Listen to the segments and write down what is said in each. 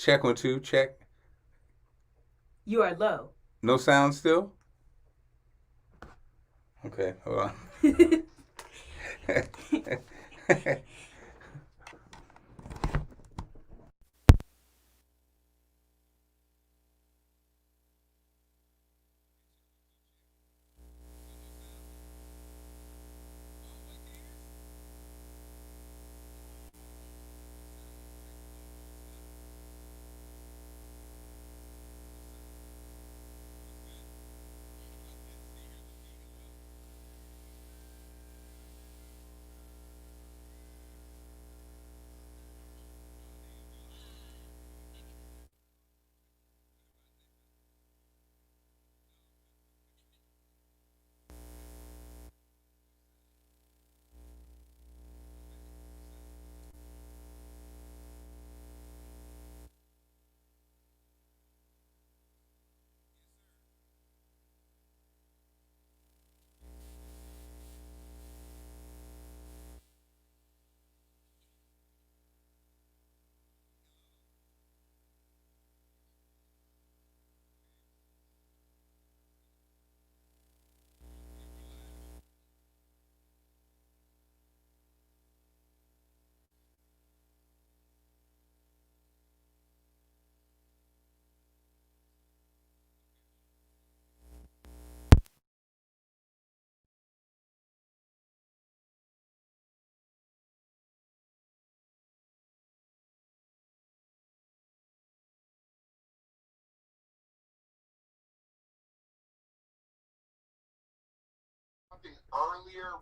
Check 1 2. Check. You are low. No sound still. Okay, hold on.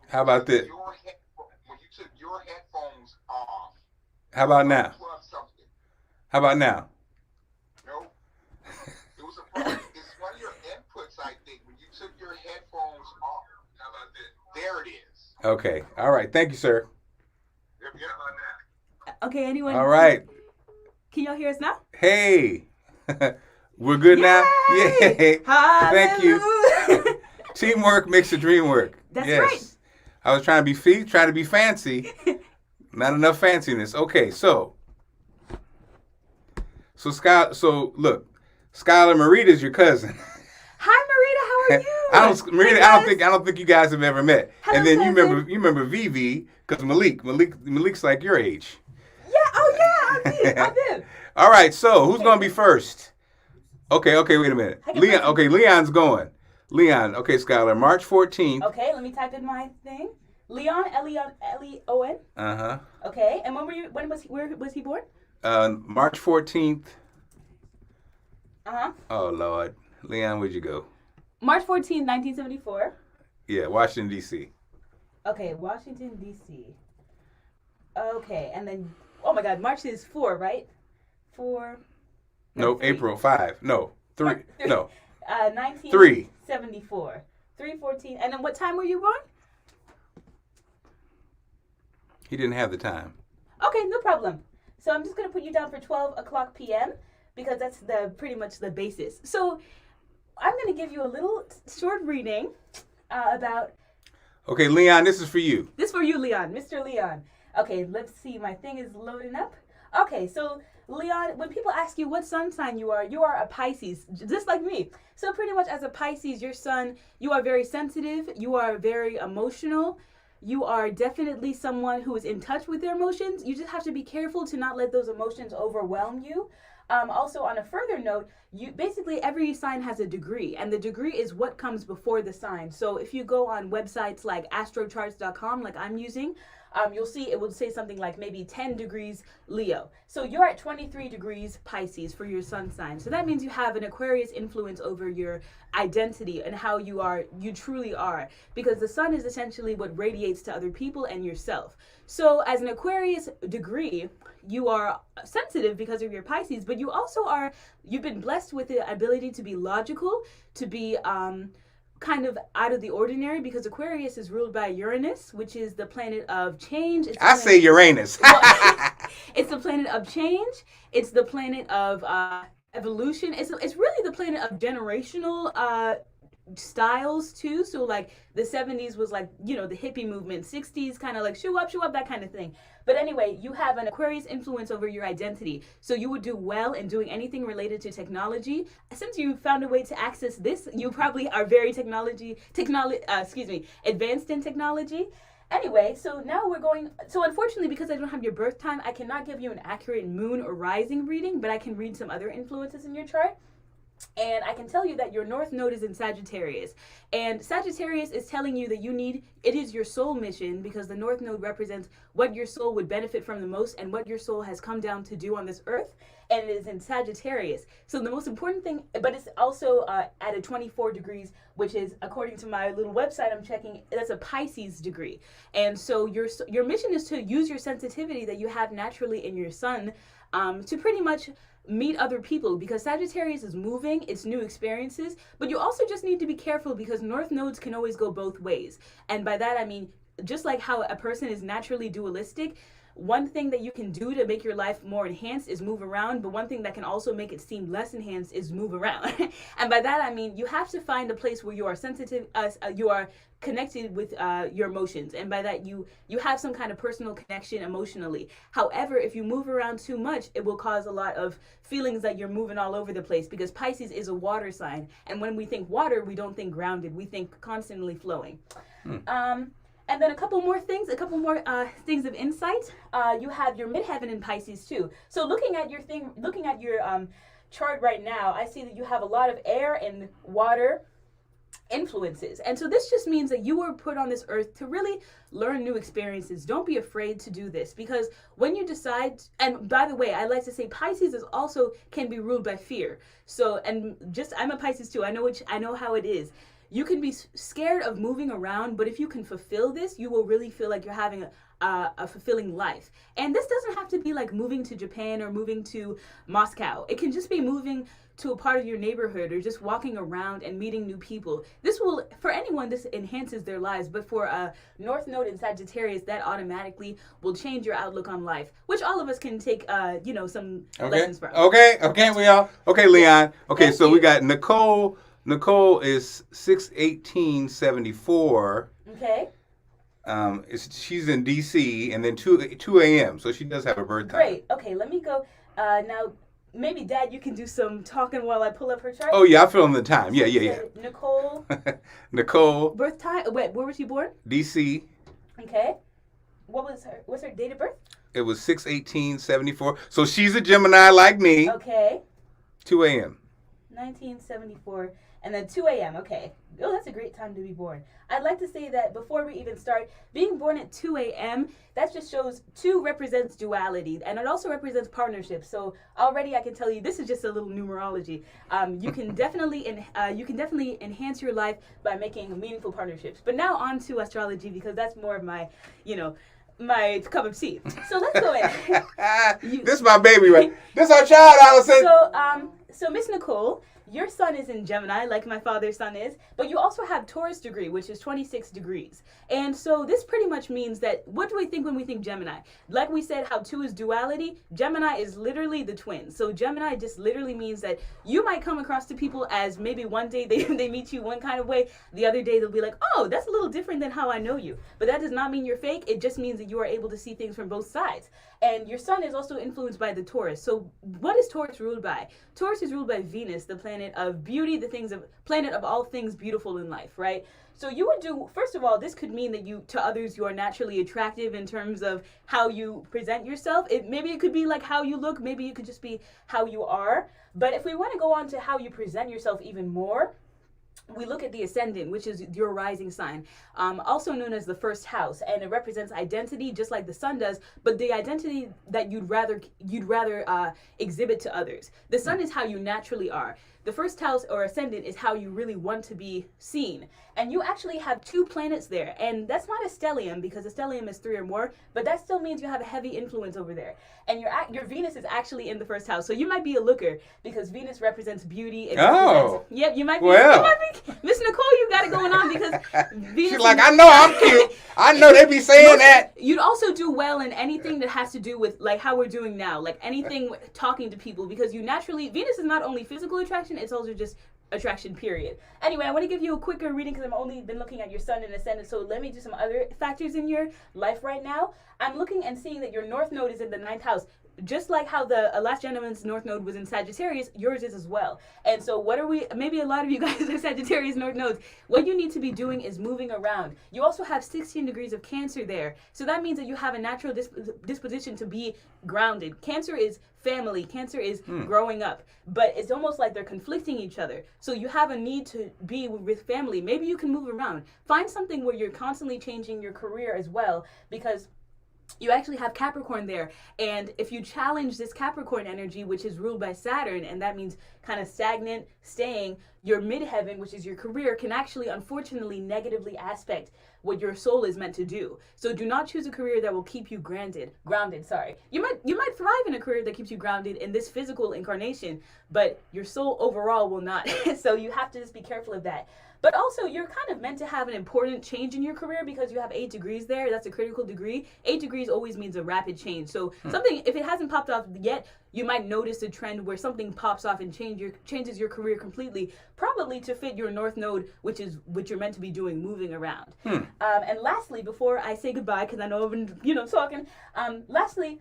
How about this? How about now? How about now? Okay. All right. Thank you, sir. Okay, anyone? All right. Can y'all hear us now? Hey. We're good now? Yay! Yay. Thank you. Hallelujah. Teamwork makes the dream work. That's yes. right. I was trying to be fancy. Not enough fanciness. Okay, so look, Skylar Marita's your cousin. Hi, Marita. How are you? Marita, I don't think you guys have ever met. Hello, and then cousin. you remember Vivi because Malik's like your age. Yeah. Oh yeah. I did. All right. So who's gonna be first? Okay. Wait a minute. Leon. Okay. Leon's going. Leon. Okay, Skylar. March 14th. Okay. Let me type in my thing. Leon. Leon. Uh-huh. Okay. And where was he born? March 14th. Uh-huh. Oh Lord. Leon, where'd you go? March 14th, 1974. Yeah, Washington D.C. Okay, Washington D.C. Okay, and then oh my God, March is 4, right? 4. No, 3. April 5. No, 3. No. 1974. 3:14. And then what time were you born? He didn't have the time. Okay, no problem. So I'm just gonna put you down for 12 o'clock p.m. because that's pretty much the basis. So I'm gonna give you a little short reading about. Okay, Leon, this is for you. This is for you, Leon, Mr. Leon. Okay, let's see. My thing is loading up. Okay, so Leon, when people ask you what sun sign you are a Pisces, just like me. So pretty much as a Pisces, your sun, you are very sensitive, you are very emotional, you are definitely someone who is in touch with their emotions. You just have to be careful to not let those emotions overwhelm you. Also, on a further note, you basically every sign has a degree, and the degree is what comes before the sign. So if you go on websites like astrocharts.com, like I'm using, you'll see it will say something like maybe 10 degrees Leo. So you're at 23 degrees Pisces for your sun sign. So that means you have an Aquarius influence over your identity and how you truly are, because the sun is essentially what radiates to other people and yourself. So as an Aquarius degree, you are sensitive because of your Pisces, but you've been blessed with the ability to be logical, to be kind of out of the ordinary, because Aquarius is ruled by Uranus, which is the planet of change. I say Uranus. It's the planet of change. It's the planet of evolution. It's really the planet of generational styles too. So like the 70s was like, the hippie movement, 60s kind of like shoe up, that kind of thing. But anyway, you have an Aquarius influence over your identity. So you would do well in doing anything related to technology. Since you found a way to access this, you probably are very advanced in technology. Anyway, so now so unfortunately, because I don't have your birth time, I cannot give you an accurate moon or rising reading, but I can read some other influences in your chart. And I can tell you that your North Node is in Sagittarius. And Sagittarius is telling you that it is your soul mission, because the North Node represents what your soul would benefit from the most and what your soul has come down to do on this earth. And it is in Sagittarius. So the most important thing, but it's also at a 24 degrees, which is, according to my little website I'm checking, that's a Pisces degree. And so your mission is to use your sensitivity that you have naturally in your sun to pretty much meet other people, because Sagittarius is moving, it's new experiences, but you also just need to be careful because North Nodes can always go both ways. And by that I mean, just like how a person is naturally dualistic, one thing that you can do to make your life more enhanced is move around, but one thing that can also make it seem less enhanced is move around. And by that I mean, you have to find a place where you are sensitive, you are connected with your emotions, and by that you have some kind of personal connection emotionally. However, if you move around too much, it will cause a lot of feelings that you're moving all over the place, because Pisces is a water sign, and when we think water, we don't think grounded, we think constantly flowing. And then a couple more things of insight. You have your midheaven in Pisces too. So looking at your chart right now, I see that you have a lot of air and water influences. And so this just means that you were put on this earth to really learn new experiences. Don't be afraid to do this, because when you decide, and by the way, I like to say Pisces is also can be ruled by fear. So, and just, I'm a Pisces too. I know how it is. You can be scared of moving around, but if you can fulfill this, you will really feel like you're having a fulfilling life. And this doesn't have to be like moving to Japan or moving to Moscow. It can just be moving to a part of your neighborhood or just walking around and meeting new people. This will, for anyone, this enhances their lives, but for a North Node in Sagittarius, that automatically will change your outlook on life, which all of us can take, some lessons from. Okay, Leon. Okay, Thank so you. we got Nicole. Nicole is 6/18/74. Okay. She's in DC, and then 2 a.m. So she does have a birth time. Great. Okay, let me go. Now, maybe Dad, you can do some talking while I pull up her chart. Oh yeah, I fill in the time. Yeah. Nicole. Nicole. Birth time. Wait, where was she born? DC. Okay. What's her date of birth? It was 6/18/74. So she's a Gemini like me. Okay. 2 a.m. 1974. And then 2 a.m. Okay. Oh, that's a great time to be born. I'd like to say that before we even start, being born at 2 a.m., that just shows 2 represents duality, and it also represents partnerships. So already I can tell you, this is just a little numerology. You can definitely enhance your life by making meaningful partnerships. But now on to astrology, because that's more of my, my cup of tea. So let's go in. This is my baby, right? This our child, Allison. So Miss Nicole, your sun is in Gemini, like my father's sun is, but you also have Taurus degree, which is 26 degrees. And so this pretty much means that, what do we think when we think Gemini? Like we said, how 2 is duality, Gemini is literally the twins. So Gemini just literally means that you might come across to people as maybe one day they meet you one kind of way, the other day they'll be like, oh, that's a little different than how I know you. But that does not mean you're fake, it just means that you are able to see things from both sides. And your sun is also influenced by the Taurus. So what is Taurus ruled by? Taurus is ruled by Venus, the planet of beauty, planet of all things beautiful in life, right? So you would do, first of all, this could mean that to others you are naturally attractive in terms of how you present yourself. Maybe it could be like how you look, maybe it could just be how you are. But if we want to go on to how you present yourself even more, we look at the ascendant, which is your rising sign, also known as the first house, and it represents identity just like the sun does, but the identity that you'd rather exhibit to others. The sun is how you naturally are. The first house or ascendant is how you really want to be seen. And you actually have 2 planets there. And that's not a stellium, because a stellium is 3 or more, but that still means you have a heavy influence over there. And your Venus is actually in the first house. So you might be a looker, because Venus represents beauty. Yep, you might be. Miss Nicole, you got it going on, because Venus. She's like, I know I'm cute. I know they be saying that. You'd also do well in anything that has to do with like how we're doing now, like anything talking to people, because you naturally, Venus is not only physical attraction, it's also just attraction, period. Anyway, I want to give you a quicker reading because I've only been looking at your sun and ascendant. So let me do some other factors in your life right now. I'm looking and seeing that your north node is in the 9th house. Just like how the last gentleman's north node was in Sagittarius, yours is as well. And so maybe a lot of you guys are Sagittarius north nodes. What you need to be doing is moving around. You also have 16 degrees of Cancer there. So that means that you have a natural disposition to be grounded. Cancer is family. Cancer is growing up. But it's almost like they're conflicting each other. So you have a need to be with family. Maybe you can move around. Find something where you're constantly changing your career as well, because you actually have Capricorn there. And if you challenge this Capricorn energy, which is ruled by Saturn, and that means kind of stagnant, staying, your midheaven, which is your career, can actually unfortunately negatively aspect what your soul is meant to do. So do not choose a career that will keep you grounded. You might thrive in a career that keeps you grounded in this physical incarnation, but your soul overall will not. So you have to just be careful of that. But also, you're kind of meant to have an important change in your career because you have 8 degrees there. That's a critical degree. 8 degrees always means a rapid change. So something, if it hasn't popped off yet, you might notice a trend where something pops off and changes your career completely, probably to fit your north node, which is what you're meant to be doing, moving around. And lastly, before I say goodbye, because I know I've been, talking, lastly,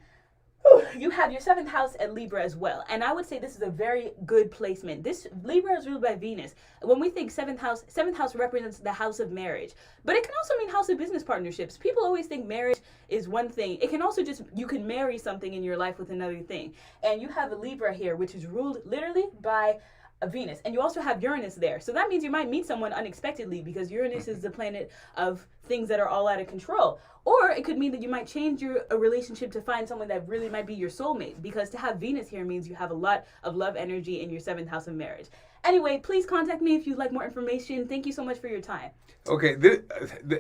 you have your 7th house at Libra as well. And I would say this is a very good placement. This Libra is ruled by Venus. When we think 7th house represents the house of marriage. But it can also mean house of business partnerships. People always think marriage is one thing. It can also you can marry something in your life with another thing. And you have a Libra here, which is ruled literally by Venus. And you also have Uranus there. So that means you might meet someone unexpectedly because Uranus is the planet of things that are all out of control. Or it could mean that you might change a relationship to find someone that really might be your soulmate, because to have Venus here means you have a lot of love energy in your 7th house of marriage. Anyway, please contact me if you'd like more information. Thank you so much for your time. Okay,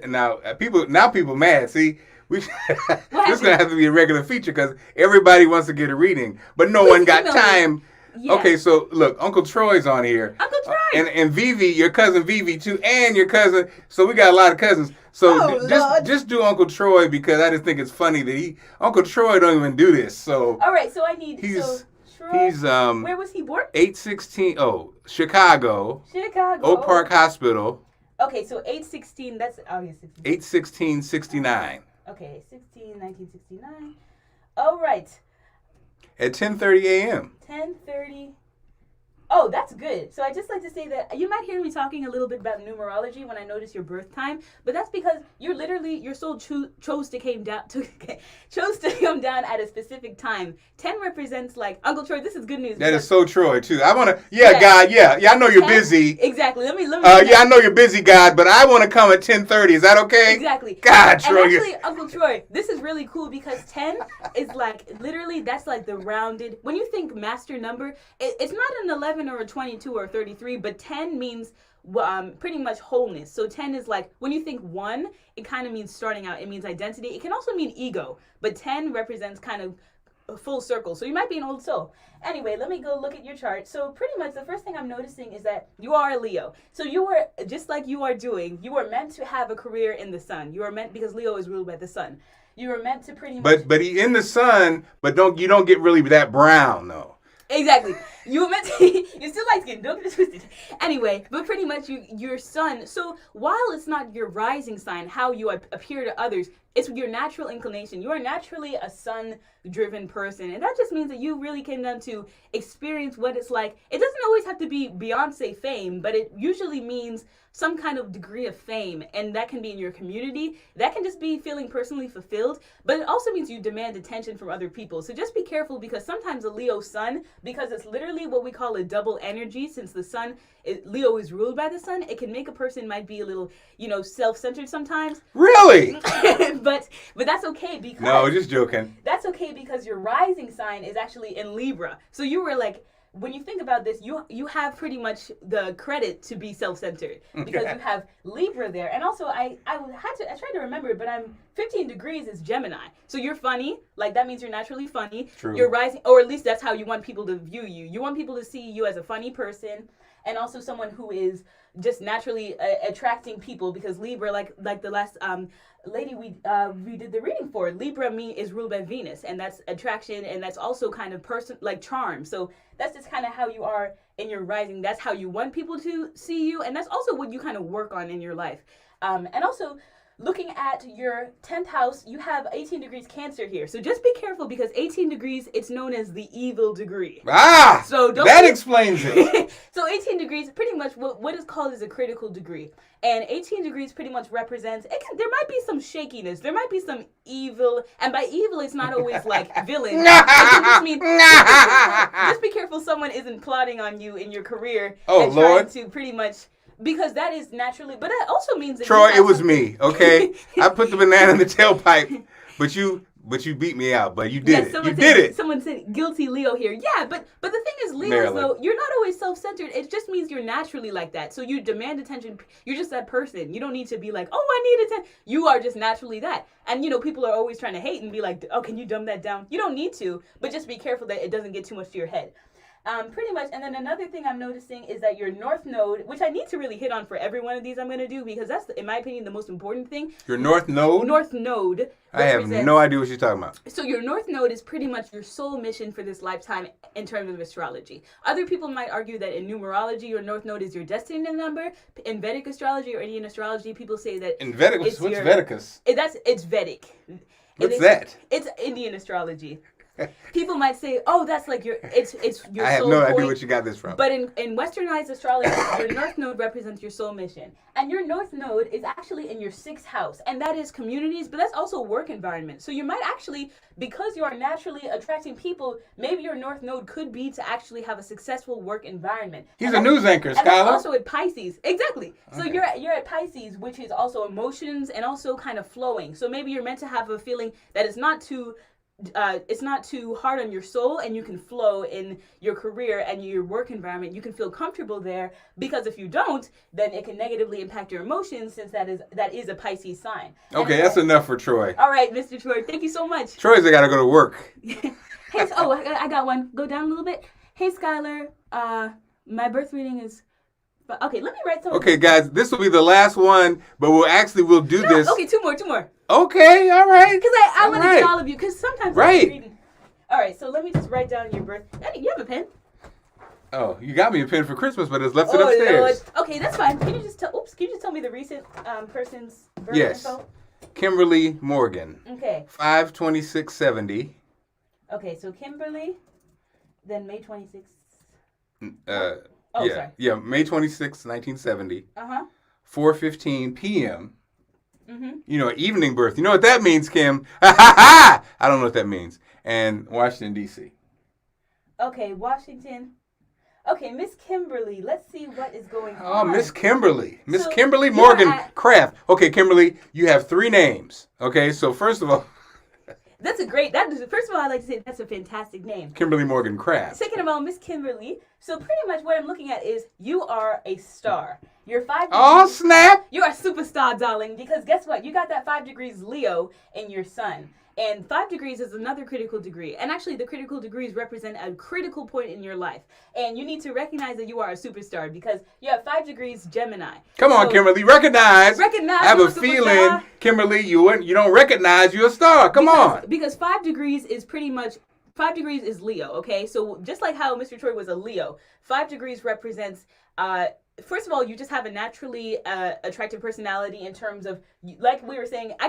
now people mad. See, this is gonna have to be a regular feature because everybody wants to get a reading, but no one got time. Yeah. Okay, so look, Uncle Troy's on here. Uncle Troy! And Vivi, your cousin Vivi too, and your cousin. So we got a lot of cousins. So just do Uncle Troy because I just think it's funny that Uncle Troy don't even do this. So all right, so Troy, where was he born? 816. Oh, Chicago. Oak Park Hospital. Okay, so 816. That's August 16. 8/16/69. Okay, 1969. All right. At 10:30 a.m. 10:30. Oh, that's good. So I just like to say that you might hear me talking a little bit about numerology when I notice your birth time, but that's because your soul chose to come down at a specific time. 10 represents like Uncle Troy. This is good news. That is so Troy too. I want to, God, yeah. I know you're 10, busy. Exactly. Let me. I know you're busy, God, but I want to come at 10:30. Is that okay? Exactly. God, Troy. And actually, Uncle Troy, this is really cool because 10 is like literally that's like the rounded. When you think master number, it's not an 11 or a 22 or a 33, but 10 means pretty much wholeness. So 10 is like, when you think 1, it kind of means starting out. It means identity. It can also mean ego, but 10 represents kind of a full circle. So you might be an old soul. Anyway, let me go look at your chart. So pretty much the first thing I'm noticing is that you are a Leo. So you were, just like you are doing, you were meant to have a career in the sun. You are meant, because Leo is ruled by the sun. You were meant to pretty much. But he in the sun, but you don't get really that brown though. Exactly. You were meant to, you're still light skinned, don't get it twisted. Anyway, but pretty much your sun. So while it's not your rising sign, how you appear to others, it's your natural inclination. You are naturally a sun-driven person. And that just means that you really came down to experience what it's like. It doesn't always have to be Beyonce fame, but it usually means some kind of degree of fame. And that can be in your community. That can just be feeling personally fulfilled. But it also means you demand attention from other people. So just be careful, because sometimes a Leo sun, because it's literally what we call a double energy, since the sun, Leo is ruled by the sun, it can make a person might be a little, self-centered sometimes. Really? But that's okay, because no, just joking. That's okay because your rising sign is actually in Libra. So you were like, when you think about this, you have pretty much the credit to be self-centered because you have Libra there. And also I tried to remember it, but I'm 15 degrees is Gemini. So you're funny. Like, that means you're naturally funny. True. You're rising, or at least that's how you want people to view you. You want people to see you as a funny person, and also someone who is just naturally attracting people, because Libra, like the last lady we did the reading for, Libra is ruled by Venus, and that's attraction, and that's also kind of like charm. So that's just kind of how you are in your rising. That's how you want people to see you, and that's also what you kind of work on in your life. And also, looking at your 10th house, you have 18 degrees Cancer here. So just be careful, because 18 degrees, it's known as the evil degree. Ah! So that explains it. So 18 degrees, pretty much what is called as a critical degree. And 18 degrees pretty much represents, there might be some shakiness. There might be some evil. And by evil, it's not always like villain. Just be careful someone isn't plotting on you in your career. Oh, and Lord. Trying to pretty much... Because that is naturally, but that also means that Troy, it was me, okay? I put the banana in the tailpipe, but you beat me out, but you did it. You did it. Someone said guilty Leo here. Yeah, but the thing is, Leos, though, you're not always self-centered. It just means you're naturally like that. So you demand attention. You're just that person. You don't need to be like, oh, I need attention. You are just naturally that. And, people are always trying to hate and be like, oh, can you dumb that down? You don't need to, but just be careful that it doesn't get too much to your head. Pretty much. And then another thing I'm noticing is that your North Node, which I need to really hit on for every one of these I'm going to do, because that's, in my opinion, the most important thing. Your North Node? North Node. I have no idea what you're talking about. So your North Node is pretty much your soul mission for this lifetime in terms of astrology. Other people might argue that in numerology, your North Node is your destiny number. In Vedic astrology or Indian astrology, people say that... In Vedic, what's Vedicus? It's Vedic. What's that? It's Indian astrology. People might say, "Oh, that's like it's your." I have soul no point. idea what you got this from. But in Westernized astrology, your North Node represents your soul mission, and your North Node is actually in your 6th house, and that is communities, but that's also work environment. So you might actually, because you are naturally attracting people, maybe your North Node could be to actually have a successful work environment. He's a news anchor, Skylar. And also at Pisces, exactly. So you're at Pisces, which is also emotions and also kind of flowing. So maybe you're meant to have a feeling that it's not too hard on your soul, and you can flow in your career and your work environment. You can feel comfortable there, because if you don't, then it can negatively impact your emotions, since that is a Pisces sign. Okay, that's enough for Troy. All right, Mr. Troy, thank you so much. Troy's got to go to work. Hey, I got one. Go down a little bit. Hey, Skylar, my birth reading is... Okay, let me write something. Okay, guys, this will be the last one, but we'll do this. Okay, two more. Okay, all right. Because I want to get all of you, because sometimes I'm reading. All right, so let me just write down your birth. You have a pen? Oh, you got me a pen for Christmas, but it's left it upstairs. Lord. Okay, that's fine. Can you just tell me the recent person's birth info? Kimberly Morgan. Okay. 5/26/70. Okay, so Kimberly, then May 26th. Sorry. Yeah, May 26th, 1970. 4:15 p.m. Mm-hmm. Evening birth. You know what that means, Kim? I don't know what that means. And Washington, D.C. Okay, Washington. Okay, Miss Kimberly. Let's see what is going on. Oh, Miss Kimberly. Miss Kimberly Morgan Craft. Okay, Kimberly, you have 3 names. Okay, so first of all... First of all, I'd like to say that's a fantastic name. Kimberly Morgan Craft. Second of all, Miss Kimberly. So pretty much what I'm looking at is you are a star. You're 5 degrees. Oh, snap. You are a superstar, darling, because guess what? You got that 5 degrees Leo in your sun. And 5 degrees is another critical degree. And actually, the critical degrees represent a critical point in your life. And you need to recognize that you are a superstar, because you have 5 degrees Gemini. Come on, Kimberly. Recognize. I have a feeling, Kimberly, you don't recognize you're a star. Come on. Because 5 degrees is pretty much... 5 degrees is Leo, okay? So just like how Mr. Troy was a Leo, 5 degrees represents... First of all, you just have a naturally attractive personality in terms of, like we were saying, I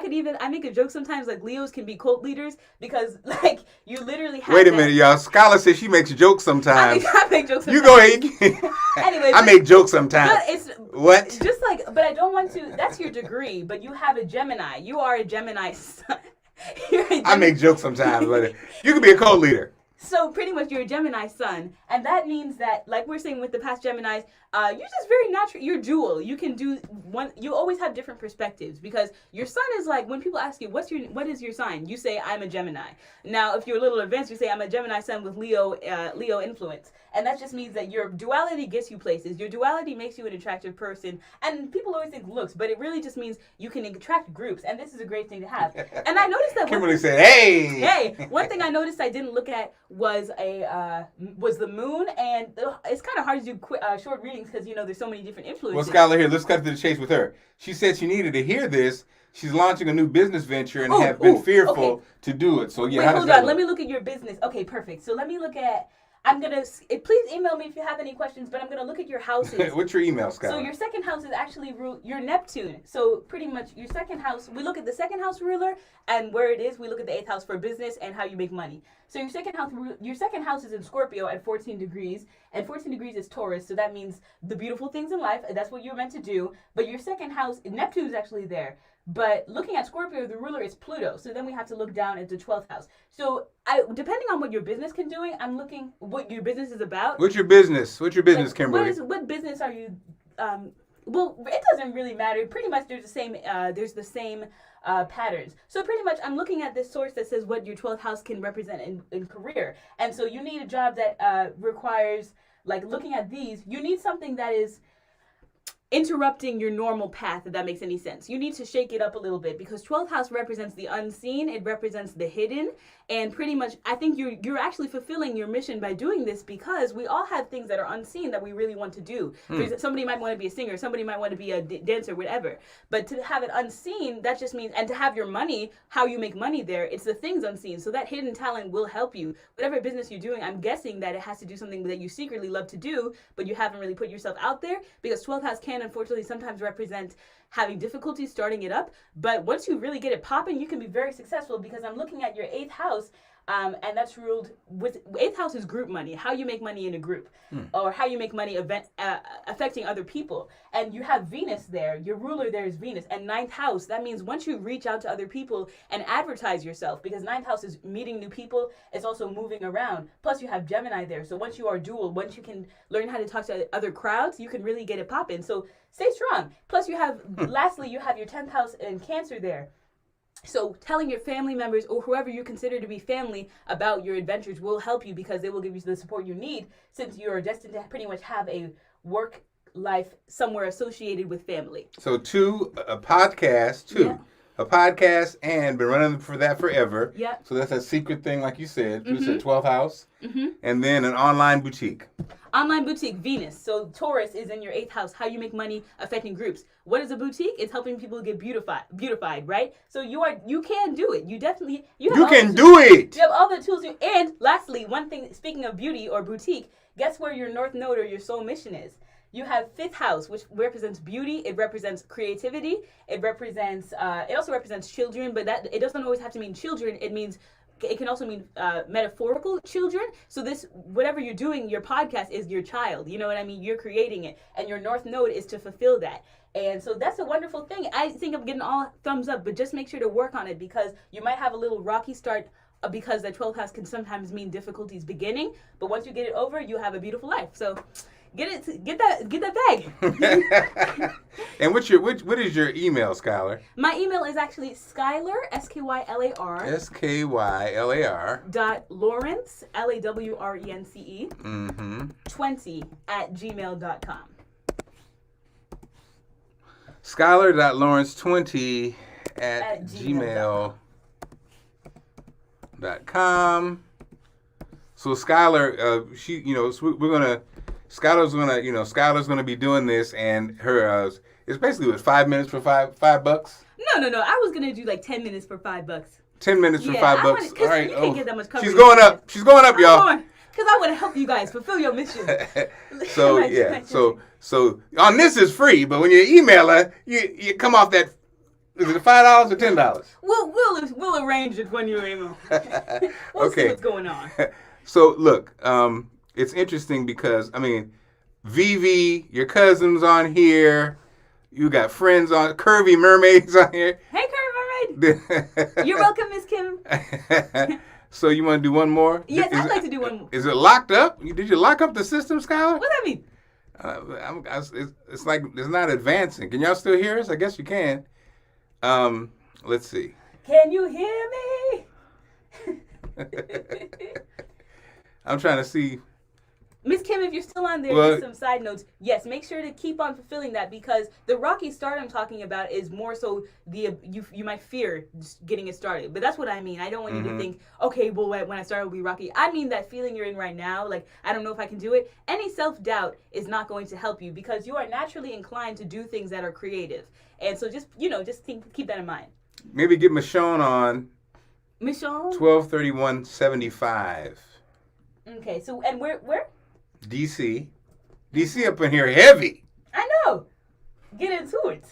make a joke sometimes, like Leos can be cult leaders, because like you literally have... Wait a minute, y'all. Skylar says she makes jokes sometimes. I make jokes sometimes. You go ahead. Anyway, I make jokes sometimes. What? Just like, but I don't want to, that's your degree, but you have a Gemini. You are a Gemini son. I make jokes sometimes, but you can be a cult leader. So pretty much you're a Gemini sun, and that means that, like we're saying with the past Geminis, you're just very natural. You're dual. You can do one. You always have different perspectives because your sun is like when people ask you what is your sign, you say I'm a Gemini. Now, if you're a little advanced, you say I'm a Gemini sun with Leo influence, and that just means that your duality gets you places. Your duality makes you an attractive person, and people always think looks, but it really just means you can attract groups, and this is a great thing to have. And I noticed that Kimberly said, "Hey, one thing I noticed I didn't look at was the moon, and it's kind of hard to do short readings because there's so many different influences." Well, Skylar, here, let's cut to the chase with her. She said she needed to hear this. She's launching a new business venture and have been fearful to do it. So yeah, wait, hold on. Let me look at your business. Okay, perfect. So let me look at. I'm gonna please email me if you have any questions. But I'm gonna look at your houses. What's your email, Skylar? So your second house is actually your Neptune. So pretty much your second house. We look at the second house ruler and where it is. We look at the eighth house for business and how you make money. So your second house is in Scorpio at 14 degrees, and 14 degrees is Taurus. So that means the beautiful things in life. That's what you're meant to do. But your second house, Neptune is actually there. But looking at Scorpio, the ruler is Pluto. So then we have to look down at the 12th house. So depending on what your business can doing, I'm looking what your business is about. What's your business? What's your business, Kimberly? What business are you? Well, it doesn't really matter. Pretty much there's the same patterns. So pretty much I'm looking at this source that says what your 12th house can represent in career. And so you need a job that requires, like looking at these, you need something that is interrupting your normal path, if that makes any sense. You need to shake it up a little bit because 12th house represents the unseen, it represents the hidden, and pretty much I think you're actually fulfilling your mission by doing this because we all have things that are unseen that we really want to do. Somebody might want to be a singer, somebody might want to be a dancer, whatever. But to have it unseen, that just means, and to have your money, how you make money there, it's the things unseen. So that hidden talent will help you. Whatever business you're doing, I'm guessing that it has to do something that you secretly love to do, but you haven't really put yourself out there because 12th house can unfortunately sometimes represent having difficulty starting it up. But once you really get it popping, you can be very successful because I'm looking at your 8th house. And that's ruled with 8th house is group money, how you make money in a group or how you make money affecting other people. And you have Venus there. Your ruler there is Venus. And 9th house, that means once you reach out to other people and advertise yourself, because 9th house is meeting new people, it's also moving around. Plus you have Gemini there. So once you are dual, once you can learn how to talk to other crowds, you can really get it popping. So stay strong. Plus you have, lastly, you have your 10th house in Cancer there. So telling your family members or whoever you consider to be family about your adventures will help you because they will give you the support you need since you are destined to pretty much have a work life somewhere associated with family. So a podcast, and been running for that forever. Yeah. So that's a secret thing, like you said. You said 12th house. And then an online boutique. Online boutique, Venus. So Taurus is in your 8th house, how you make money affecting groups. What is a boutique? It's helping people get beautified, right? So you can do it. You can do it. You have all the tools. And lastly, one thing, speaking of beauty or boutique, guess where your North Node or your soul mission is? You have 5th house, which represents beauty. It represents creativity. It also represents children, but that it doesn't always have to mean children. It can also mean metaphorical children. So whatever you're doing, your podcast is your child. You know what I mean? You're creating it. And your North Node is to fulfill that. And so that's a wonderful thing. I think I'm getting all thumbs up, but just make sure to work on it because you might have a little rocky start because the 12th house can sometimes mean difficulties beginning. But once you get it over, you have a beautiful life. So get that bag. And what is your email, Skylar? My email is actually Skylar, SKYLAR. SKYLAR. .Lawrence, LAWRENCE. 20 @gmail.com. Skylar.Lawrence20 at gmail.com. So Skylar, Skylar's gonna be doing this, and her it's basically 5 minutes for $5. No. I was gonna do like 10 minutes for $5. 10 minutes for $5. All right. You can't get that much coverage. She's going up. She's going up, y'all. Because I want to help you guys fulfill your mission. So on this is free, but when you email her, you come off that. Is it $5 or $10? We'll arrange it when you email. We'll see what's going on. So look, it's interesting because Vivi, your cousin's on here. You got friends on Curvy Mermaids on here. Hey, Curvy Mermaid. You're welcome, Miss Kim. So you want to do one more? Yes, I'd like to do one more. Is it locked up? Did you lock up the system, Skylar? What does that mean? It's like it's not advancing. Can y'all still hear us? I guess you can. Let's see. Can you hear me? I'm trying to see. Miss Kim, if you're still on there, just some side notes. Yes, make sure to keep on fulfilling that, because the rocky start I'm talking about is more so you might fear just getting it started. But that's what I mean. I don't want you to think, okay, well, when I start, it'll be rocky. I mean that feeling you're in right now, like, I don't know if I can do it. Any self-doubt is not going to help you, because you are naturally inclined to do things that are creative. And so just keep that in mind. Maybe get Michonne on. Michonne? 12/31/75. Okay, so, and where? DC up in here heavy. I know. Get into it.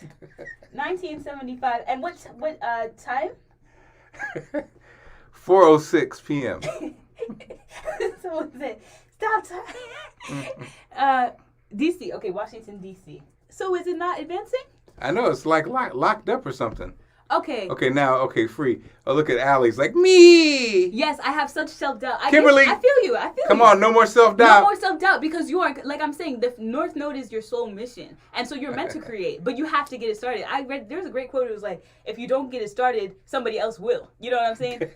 1975. And what time? 4:06 p.m. Someone said, stop time. DC. Okay, Washington, D.C. So is it not advancing? I know. It's like locked up or something. Okay. Okay, free. Oh, look at Allie's like, me. Yes, I have such self-doubt. Kimberly. I feel you. Come on, no more self-doubt. No more self-doubt, because you are, like I'm saying, the North Node is your soul mission. And so you're meant to create, but you have to get it started. I read, there's a great quote. It was like, if you don't get it started, somebody else will. You know what I'm saying?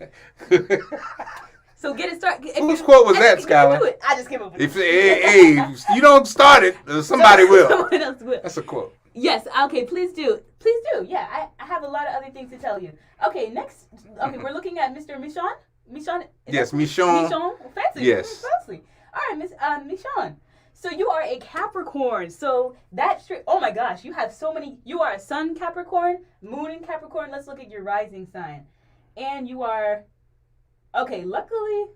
So get it started. Whose quote was that, Skylar? I just came up with it. If you don't start it, somebody will. Someone else will. That's a quote. Yes, okay, please do. Please do. Yeah, I have a lot of other things to tell you. Okay, next. Okay, we're looking at Mr. Michonne. Michonne? Yes, Michonne. Michonne? Fancy. Yes. Fancy. All right, Michonne. So you are a Capricorn. So that oh my gosh, you have so many. You are a Sun Capricorn, Moon in Capricorn. Let's look at your rising sign. And you are, okay, luckily,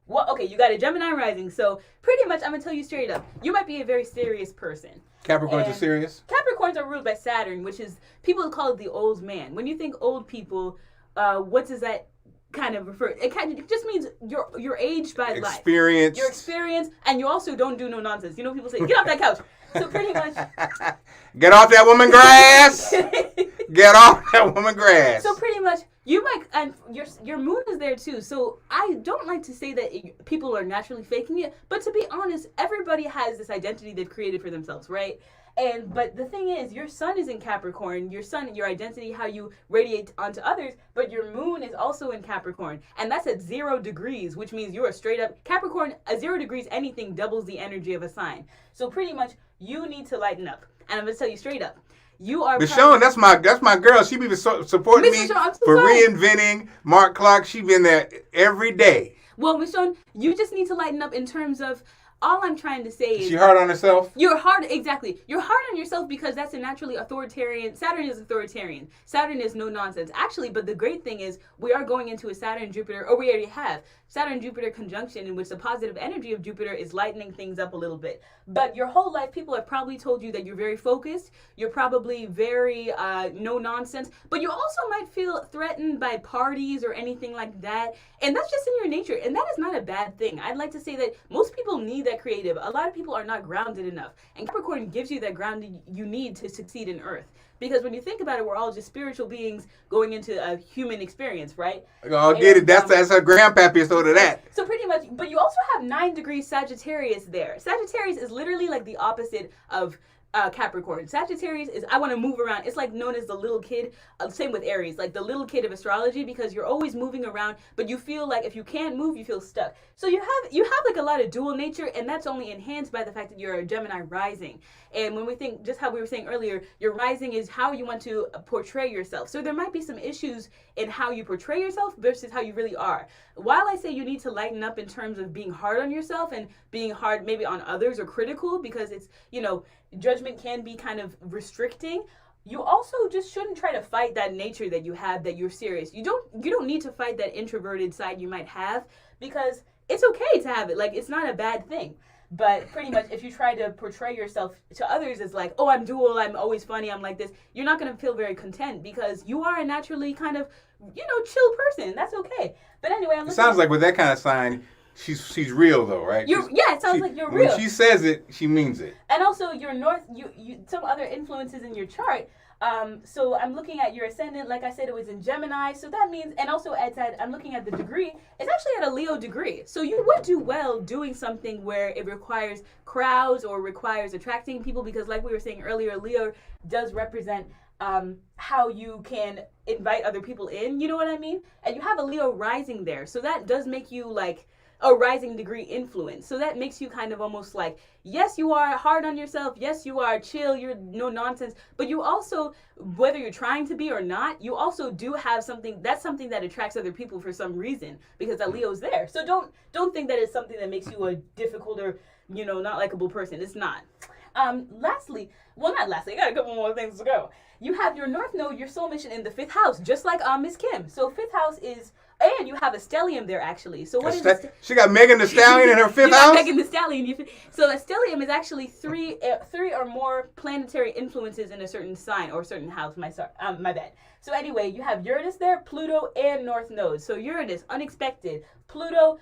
well, okay, you got a Gemini rising. So pretty much, I'm going to tell you straight up, you might be a very serious person. Capricorns are serious? Capricorns are ruled by Saturn, which is, people call it the old man. When you think old people, what does that kind of refer? It just means you're aged by life. Experience. Your experience, and you also don't do no nonsense. You know, people say, get off that couch. So pretty much. Get off that woman grass. Get off that woman grass. So pretty much, you might, and your moon is there too. So I don't like to say that people are naturally faking it, but to be honest, everybody has this identity they've created for themselves, right? But the thing is, your sun is in Capricorn. Your sun, your identity, how you radiate onto others, but your moon is also in Capricorn. And that's at 0 degrees, which means you are straight up Capricorn. At 0 degrees, anything doubles the energy of a sign. So pretty much, you need to lighten up. And I'm going to tell you straight up. You are Michonne, that's my girl. She be supporting me for reinventing Marc Clarke. She been there every day. Well, Michonne, you just need to lighten up in terms of, all I'm trying to say is... She hard on herself? You're hard, exactly. You're hard on yourself because that's a naturally authoritarian... Saturn is authoritarian. Saturn is no nonsense. Actually, but the great thing is we are going into a Saturn-Jupiter, or we already have, Saturn-Jupiter conjunction in which the positive energy of Jupiter is lightening things up a little bit. But your whole life, people have probably told you that you're very focused. You're probably very no nonsense. But you also might feel threatened by parties or anything like that. And that's just in your nature. And that is not a bad thing. I'd like to say that most people need that creative. A lot of people are not grounded enough. And Capricorn gives you that grounding you need to succeed in Earth. Because when you think about it, we're all just spiritual beings going into a human experience, right? Oh, get it. That's her grandpappy told her that. So pretty much, but you also have 9 degrees Sagittarius there. Sagittarius is literally like the opposite of Capricorn. Sagittarius is, I want to move around. It's like known as the little kid. Same with Aries, like the little kid of astrology, because you're always moving around, but you feel like if you can't move, you feel stuck. So you have like a lot of dual nature, and that's only enhanced by the fact that you're a Gemini rising. And when we think, just how we were saying earlier, your rising is how you want to portray yourself. So there might be some issues in how you portray yourself versus how you really are. While I say you need to lighten up in terms of being hard on yourself and being hard maybe on others or critical, because it's, you know, judgment can be kind of restricting. You also just shouldn't try to fight that nature that you have, that you're serious. You don't need to fight that introverted side you might have, because it's okay to have it. Like, it's not a bad thing. But pretty much, if you try to portray yourself to others as like, oh, I'm dual, I'm always funny, I'm like this, you're not going to feel very content, because you are a naturally kind of, you know, chill person. That's okay. But anyway, it sounds like with that kind of sign, she's real though, right? It sounds like you're real. When she says it, she means it. And also, your North, you some other influences in your chart So I'm looking at your ascendant. Like I said, it was in Gemini. So that means, and also Ed said, I'm looking at the degree. It's actually at a Leo degree. So you would do well doing something where it requires crowds or requires attracting people, because like we were saying earlier, Leo does represent how you can invite other people in. You know what I mean? And you have a Leo rising there. So that does make you like a rising degree influence. So that makes you kind of almost like, yes, you are hard on yourself. Yes, you are chill. You're no nonsense. But you also, whether you're trying to be or not, you also do have something that attracts other people for some reason, because that Leo's there. So don't think that it's something that makes you a difficult or, not likable person. It's not. Lastly, I got a couple more things to go. You have your North Node, your soul mission in the 5th house, just like Miss Kim. So 5th house is, and you have a stellium there actually. So what is she got Megan Thee Stallion in her 5th house? Megan Thee Stallion. So a stellium is actually three or more planetary influences in a certain sign or certain house. My bad. So anyway, you have Uranus there, Pluto, and North Node. So Uranus, unexpected. Pluto,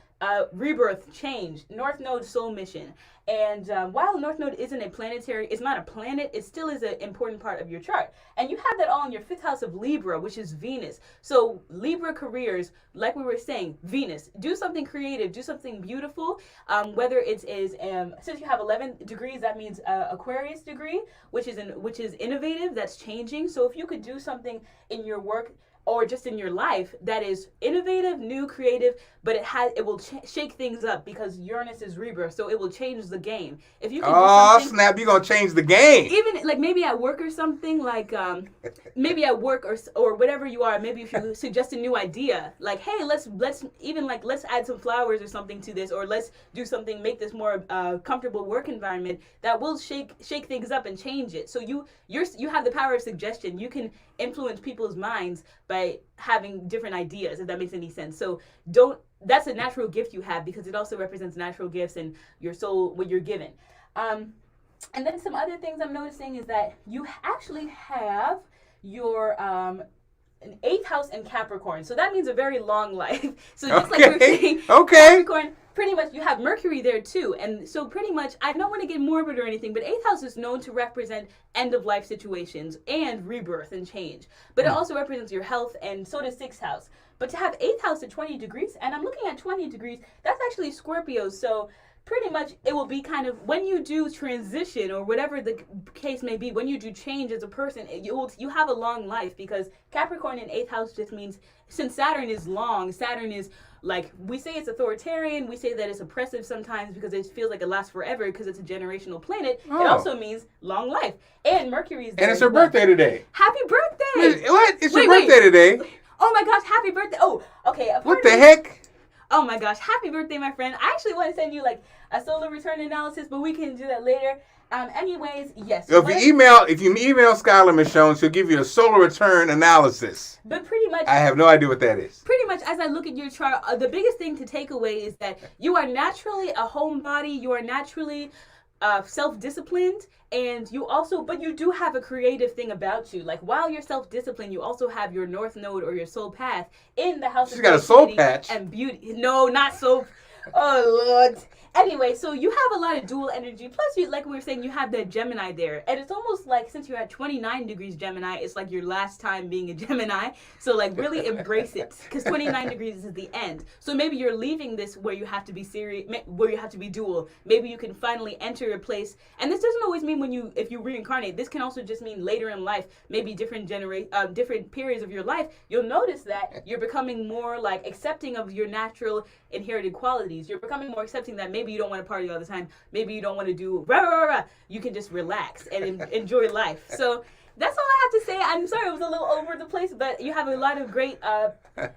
rebirth, change. North Node, soul mission. And while North Node isn't a planetary, it's not a planet, it still is an important part of your chart. And you have that all in your 5th house of Libra, which is Venus. So Libra careers, like we were saying, Venus, do something creative, do something beautiful. Whether it is, since you have 11 degrees, that means Aquarius degree, which is innovative, that's changing. So if you could do something in your work or just in your life that is innovative, new, creative, but it will shake things up, because Uranus is rebirth, so it will change the game. If you can do something, snap, you're going to change the game. Even like maybe at work or something, like maybe at work or whatever you are, maybe if you suggest a new idea, like, hey, let's add some flowers or something to this, or let's do something, make this more comfortable work environment, that will shake things up and change it. So you have the power of suggestion. You can influence people's minds by having different ideas, if that makes any sense. So that's a natural gift you have, because it also represents natural gifts and your soul, what you're given. And then some other things I'm noticing is that you actually have your an 8th house in Capricorn. So that means a very long life. So just like we were saying, Capricorn, pretty much you have Mercury there too. And so pretty much, I don't want to get morbid or anything, but 8th house is known to represent end of life situations and rebirth and change. But it also represents your health, and so does 6th house. But to have 8th house at 20 degrees, and I'm looking at 20 degrees, that's actually Scorpio. So pretty much it will be kind of, when you do transition or whatever the case may be, when you do change as a person, you have a long life, because Capricorn in 8th house just means, since Saturn is long, Saturn is like, we say it's authoritarian, we say that it's oppressive sometimes because it feels like it lasts forever because it's a generational planet. It also means long life. And Mercury is there. And it's her birthday today. Happy birthday! What? It's your birthday today. Oh my gosh, happy birthday. Oh, okay. What the heck? Oh my gosh, happy birthday, my friend. I actually want to send you like a solar return analysis, but we can do that later. Anyways, yes. So if you email Skylar Michonne, she'll give you a solar return analysis. But pretty much, I have no idea what that is. Pretty much, as I look at your chart, the biggest thing to take away is that you are naturally a homebody. You are naturally self-disciplined, and but you do have a creative thing about you. Like, while you're self-disciplined, you also have your North Node or your soul path in the house. She's got a soul patch and beauty. No, not soul. Oh Lord. Anyway, so you have a lot of dual energy. Plus, like we were saying, you have that Gemini there. And it's almost like, since you're at 29 degrees Gemini, it's like your last time being a Gemini. So, like, really embrace it. Because 29 degrees is the end. So maybe you're leaving this where you have to be serious, where you have to be dual. Maybe you can finally enter a place. And this doesn't always mean if you reincarnate. This can also just mean later in life, maybe different periods of your life. You'll notice that you're becoming more, like, accepting of your natural inherited qualities. You're becoming more accepting that maybe you don't want to party all the time. Maybe you don't want to do rah, rah, rah. You can just relax and enjoy life. So that's all I have to say. I'm sorry it was a little over the place, but you have a lot of great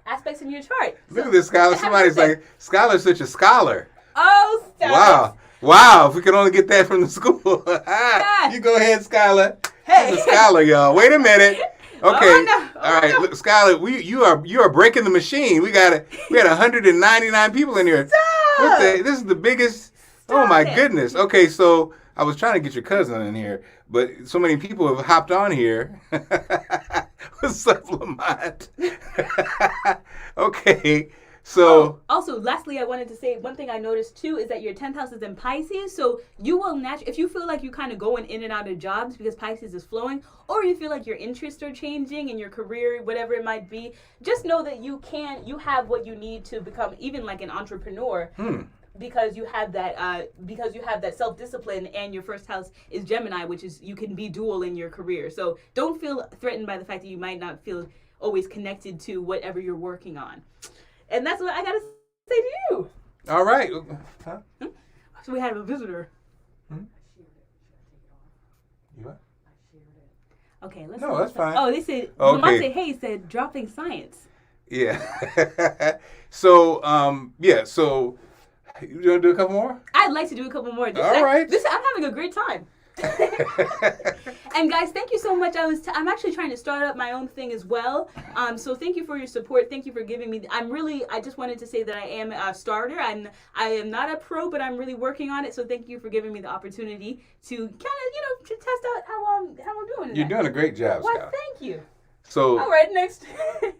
aspects in your chart. Look at this, Skylar. Somebody's like, Skylar's such a scholar. Oh, stop. Wow. If we could only get that from the school. You go ahead, Skylar. Hey. This is Skylar, y'all. Wait a minute. Okay. Oh, no. All right. Look, Skylar, you are breaking the machine. We had 199 people in here. Stop. This is the biggest. Oh my goodness. Okay, so I was trying to get your cousin in here, but so many people have hopped on here. What's up, Lamont? Okay. So also, lastly, I wanted to say one thing I noticed too is that your 10th house is in Pisces, so you will if you feel like you kind of going in and out of jobs because Pisces is flowing, or you feel like your interests are changing in your career, whatever it might be, just know that you have what you need to become even like an entrepreneur. Because you have that self-discipline, and your first house is Gemini, which is you can be dual in your career. So don't feel threatened by the fact that you might not feel always connected to whatever you're working on. And that's what I gotta say to you. All right. Huh? So we had a visitor. You what? Okay, let's. No, that's fine. Oh, they said. Okay. Monte Hayes said dropping science. Yeah. So So. You want to do a couple more? I'd like to do a couple more. All right. I'm having a great time. And guys, thank you so much. I'm actually trying to start up my own thing as well. So thank you for your support. Thank you for giving me. I just wanted to say that I am a starter. I am not a pro, but I'm really working on it. So thank you for giving me the opportunity to kind of, to test out how I'm doing. You're doing a great job, Well, Scott. thank you. So. All right, next.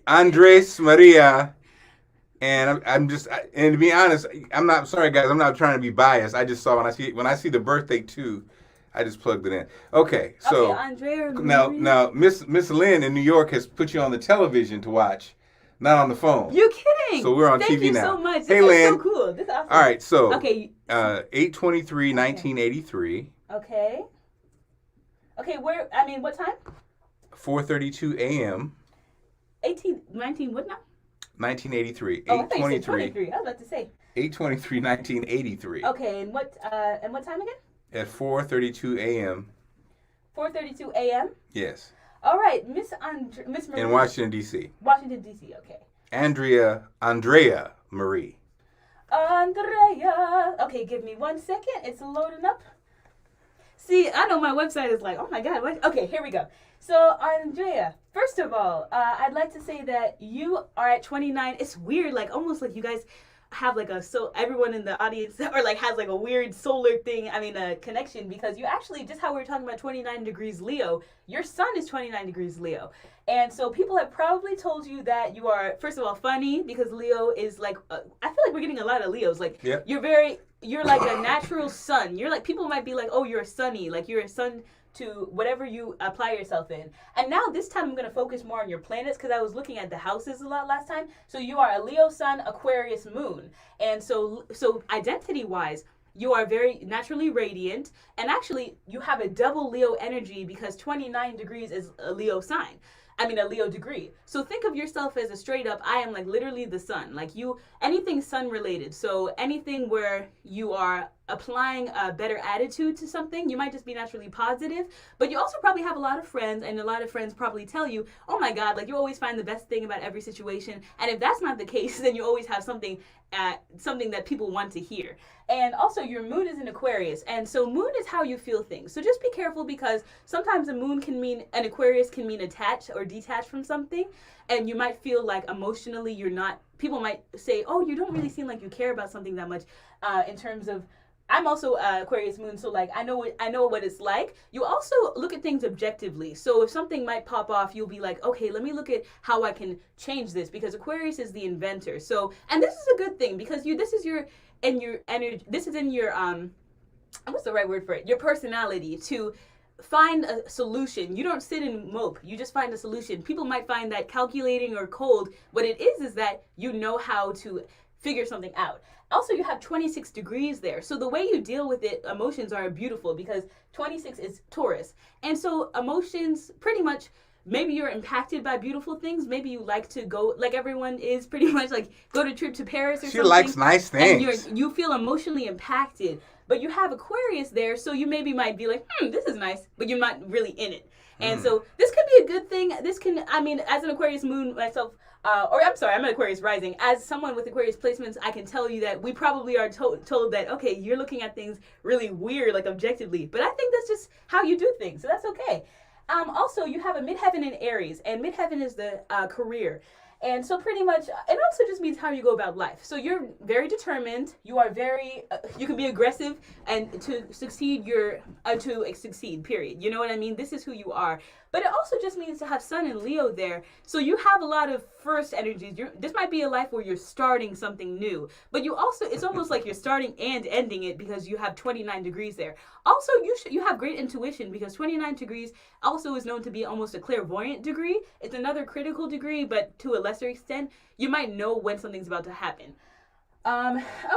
Andres Maria. And and to be honest, I'm not sorry, guys. I'm not trying to be biased. I just saw when I see the birthday too, I just plugged it in. Okay, so Andrea now Miss Lynn in New York has put you on the television to watch, not on the phone. You kidding? So we're on Thank TV you now. So much. Hey, this Lynn. is so cool. This is awesome. All right, so okay. 8/23/1983. Okay. Okay, what time? 4:32 a.m. 19 what now? 1983. Oh, I thought you said 23. I was about to say. 8/23/1983. Okay, and what time again? At 4:32 a.m. 4:32 a.m. Yes. All right, Miss Marie. In Washington D.C. Washington D.C. Okay. Andrea Marie. Andrea. Okay, give me 1 second. It's loading up. See, I know my website is like, oh my God. What? Okay, here we go. So, Andrea, first of all, I'd like to say that you are at 29. It's weird, like almost like you guys have like everyone in the audience or like has like a weird solar thing, a connection, because you actually, just how we were talking about 29 degrees Leo, your sun is 29 degrees Leo. And so people have probably told you that you are, first of all, funny, because Leo is like, I feel like we're getting a lot of Leos. Like, yep. You're like a natural sun. You're like, people might be like, oh, you're a sunny, like you're a sun to whatever you apply yourself in. And now this time I'm going to focus more on your planets, because I was looking at the houses a lot last time. So you are a Leo sun, Aquarius moon. And so identity-wise, you are very naturally radiant. And actually, you have a double Leo energy, because 29 degrees is a Leo sign. A Leo degree. So think of yourself as a straight up, I am like literally the sun. Like anything sun related. So anything where you are applying a better attitude to something, you might just be naturally positive, but you also probably have a lot of friends, and a lot of friends probably tell you, oh my God, like you always find the best thing about every situation. And if that's not the case, then you always have something that people want to hear. And also your moon is in Aquarius, and so moon is how you feel things. So just be careful, because sometimes an Aquarius can mean attached or detached from something, and you might feel like emotionally people might say, oh, you don't really seem like you care about something that much, in terms of, I'm also Aquarius moon, so like I know what it's like. You also look at things objectively. So if something might pop off, you'll be like, okay, let me look at how I can change this, because Aquarius is the inventor. So, and this is a good thing, because this is in your energy. This is in your what's the right word for it? Your personality to find a solution. You don't sit and mope. You just find a solution. People might find that calculating or cold. What it is that you know how to figure something out. Also, you have 26 degrees there. So the way you deal with it, emotions are beautiful, because 26 is Taurus. And so emotions pretty much, maybe you're impacted by beautiful things. Maybe you like to go, like everyone is pretty much, like go to trip to Paris or something. She likes nice things. And you feel emotionally impacted. But you have Aquarius there, so you maybe might be like, this is nice, but you're not really in it. And so this could be a good thing. This can, as an Aquarius moon myself, I'm an Aquarius rising. As someone with Aquarius placements, I can tell you that we probably are told that, okay, you're looking at things really weird, like objectively. But I think that's just how you do things, so that's okay. Also, you have a midheaven in Aries, and midheaven is the career. And so pretty much, it also just means how you go about life. So you're very determined. You are very, you can be aggressive, and to succeed, succeed, period. You know what I mean? This is who you are. But it also just means to have Sun and Leo there. So you have a lot of first energies. This might be a life where you're starting something new. But you also, it's almost like you're starting and ending it because you have 29 degrees there. Also, you have great intuition because 29 degrees also is known to be almost a clairvoyant degree. It's another critical degree, but to a lesser extent, you might know when something's about to happen.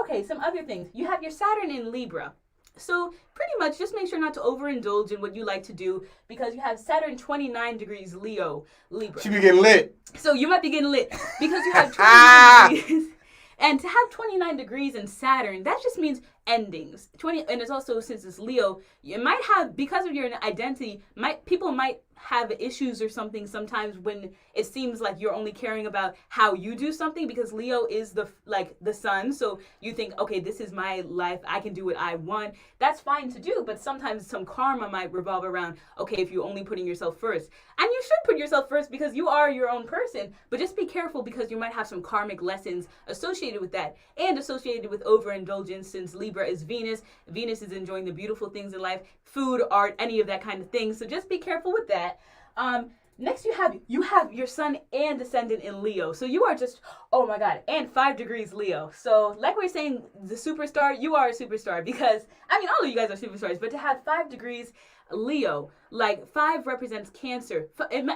Okay, some other things. You have your Saturn in Libra. So pretty much just make sure not to overindulge in what you like to do because you have Saturn 29 degrees Libra. She be getting lit. So you might be getting lit because you have 29 degrees. And to have 29 degrees in Saturn, that just means endings. And it's also, since it's Leo, you might have, because of your identity, people might have issues or something sometimes when it seems like you're only caring about how you do something, because Leo is the sun. So you think, okay, this is my life, I can do what I want. That's fine to do, but sometimes some karma might revolve around, okay, if you're only putting yourself first. And you should put yourself first because you are your own person, but just be careful because you might have some karmic lessons associated with that and associated with overindulgence, since Libra is Venus. Venus is enjoying the beautiful things in life, food, art, any of that kind of thing. So just be careful with that. Next you have your Sun and Ascendant in Leo. So you are just, oh my God, and 5 degrees Leo. So like we're saying, the superstar, you are a superstar because, I mean, all of you guys are superstars, but to have 5 degrees Leo, like 5 represents Cancer.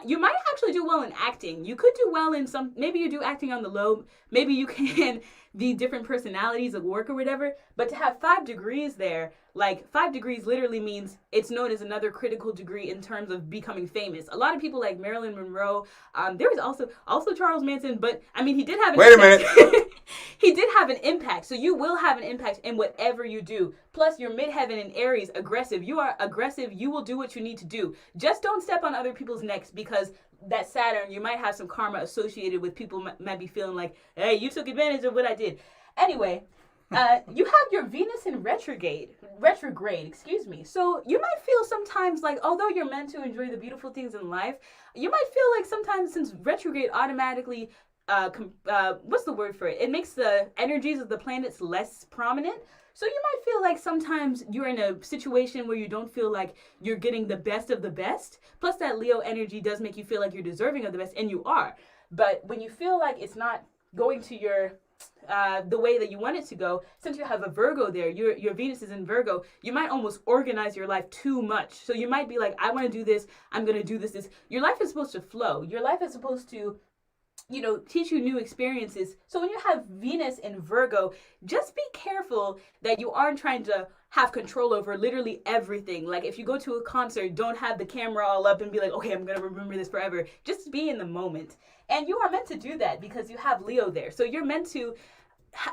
You might actually do well in acting. You could do well in maybe you do acting on the low, maybe you can be different personalities at work or whatever, but to have 5 degrees there, like 5 degrees literally means it's known as another critical degree in terms of becoming famous. A lot of people like Marilyn Monroe, there was also Charles Manson, but I mean, he did have an impact. Wait a minute. He did have an impact, so you will have an impact in whatever you do. Plus, your midheaven in Aries, aggressive. You are aggressive. You will do what you need to do. Just don't step on other people's necks because that Saturn, you might have some karma associated with people might be feeling like, hey, you took advantage of what I did. Anyway, you have your Venus in retrograde, excuse me. So you might feel sometimes like, although you're meant to enjoy the beautiful things in life, you might feel like sometimes, since retrograde automatically, what's the word for it? It makes the energies of the planets less prominent. So you might feel like sometimes you're in a situation where you don't feel like you're getting the best of the best. Plus that Leo energy does make you feel like you're deserving of the best, and you are. But when you feel like it's not going to your the way that you want it to go, since you have a Virgo there, your Venus is in Virgo, you might almost organize your life too much. So you might be like, I want to do this, I'm going to do this. Your life is supposed to flow. Your life is supposed to, teach you new experiences. So when you have Venus in Virgo, just be careful that you aren't trying to have control over literally everything. Like if you go to a concert, don't have the camera all up and be like, okay, I'm going to remember this forever. Just be in the moment. And you are meant to do that because you have Leo there. So you're meant to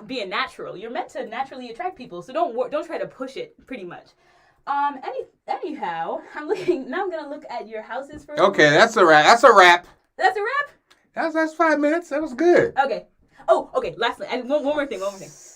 be a natural. You're meant to naturally attract people. So don't try to push it, pretty much. Anyhow, I'm going to look at your houses for Okay, that's a wrap. That's a wrap. That's a wrap? That's 5 minutes. That was good. Okay. Oh, okay. Lastly, and one more thing.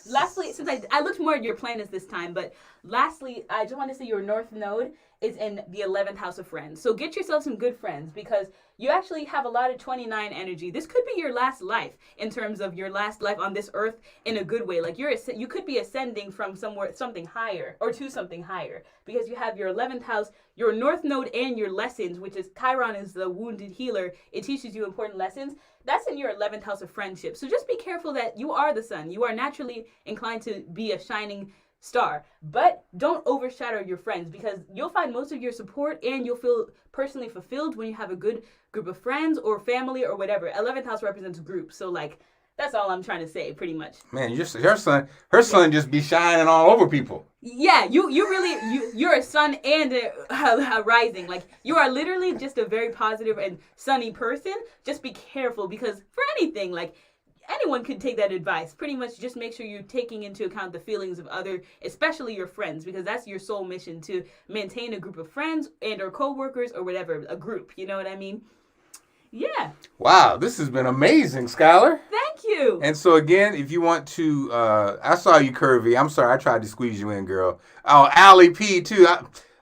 Lastly, since I looked more at your planets this time, but lastly, I just want to say your North Node is in the 11th house of friends. So get yourself some good friends because you actually have a lot of 29 energy. This could be your last life in terms of your last life on this earth in a good way. Like you could be ascending from something higher or to something higher because you have your 11th house, your North Node, and your lessons, which is Chiron is the wounded healer. It teaches you important lessons. That's in your 11th house of friendship. So just be careful that you are the sun. You are naturally inclined to be a shining star, but don't overshadow your friends because you'll find most of your support and you'll feel personally fulfilled when you have a good group of friends or family or whatever. 11th house represents group, so like that's all I'm trying to say, pretty much. Man, her sun just be shining all over people. Yeah, you're a sun and a rising. Like you are literally just a very positive and sunny person. Just be careful because for anything, like anyone could take that advice. Pretty much just make sure you're taking into account the feelings of other, especially your friends, because that's your sole mission, to maintain a group of friends and or co-workers or whatever, a group. You know what I mean? Yeah. Wow, this has been amazing, Skylar. Thank you. And so again, if you want to, I saw you, Curvy. I'm sorry, I tried to squeeze you in, girl. Oh, Allie P too.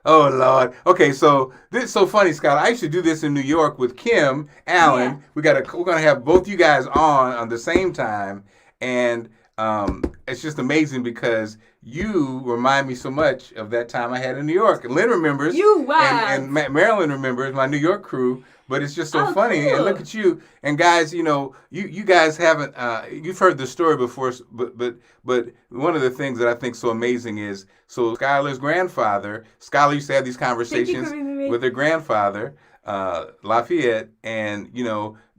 Oh Lord. Okay, so this is so funny, Skylar. I used to do this in New York with Kim Allen. Yeah. We're gonna have both you guys on the same time, and it's just amazing because you remind me so much of that time I had in New York. And Lynn remembers. And Marilyn remembers my New York crew. But it's just so funny. Cool. And look at you. And guys, you guys haven't, you've heard the story before, but one of the things that I think so amazing is, so Skylar's grandfather, Skylar used to have these conversations with her grandfather, Lafayette, and,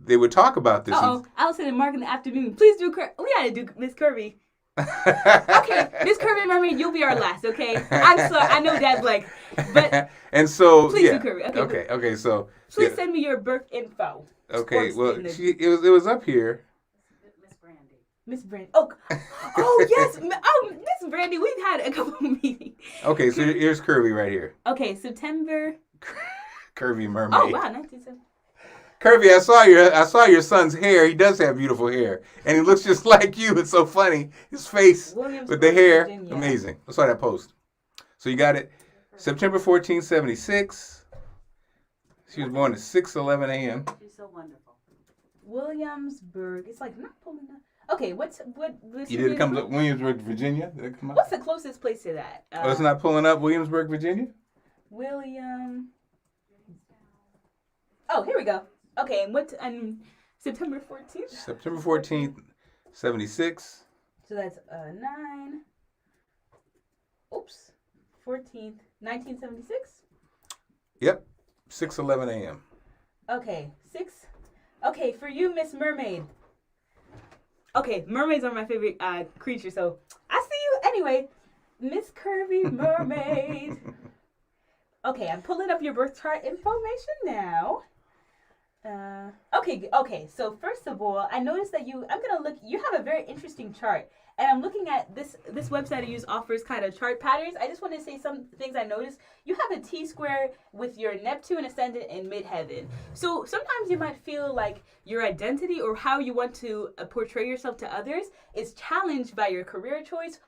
they would talk about this. Allison and Mark in the afternoon. Please do, we gotta do Miss Kirby. Okay, Miss Kirby Mermaid, you'll be our last, okay? I'm sorry, I know Dad's but and so please do Kirby. Okay, so please send me your birth info. Okay, well, it was up here. Miss Brandy. Oh yes, Miss Brandy. We've had a couple of meetings. Okay, so here's Kirby right here. Okay, September. Kirby Mermaid. Oh wow, 1970. Kirby, I saw your son's hair. He does have beautiful hair, and he looks just like you. It's so funny. His face with the hair, Virginia. Amazing. I saw that post. So you got it. September 14, 76. She was born at 6:11 a.m. She's so wonderful. Williamsburg. It's like not pulling up. Okay, what? You did it come up Williamsburg, Virginia? Did it come up? What's the closest place to that? It's not pulling up Williamsburg, Virginia? Oh, here we go. Okay, and September 14th? September 14th, 76. So that's 14th, 1976? Yep, 6:11 a.m. Okay, Okay, for you, Miss Mermaid. Okay, mermaids are my favorite creature, so I see you. Anyway, Miss Kirby Mermaid. Okay, I'm pulling up your birth chart information now. Okay. So first of all, I noticed that you have a very interesting chart. And I'm looking at this website I use offers kind of chart patterns. I just want to say some things I noticed. You have a T-square with your Neptune ascendant in midheaven. So sometimes you might feel like your identity or how you want to portray yourself to others is challenged by your career choice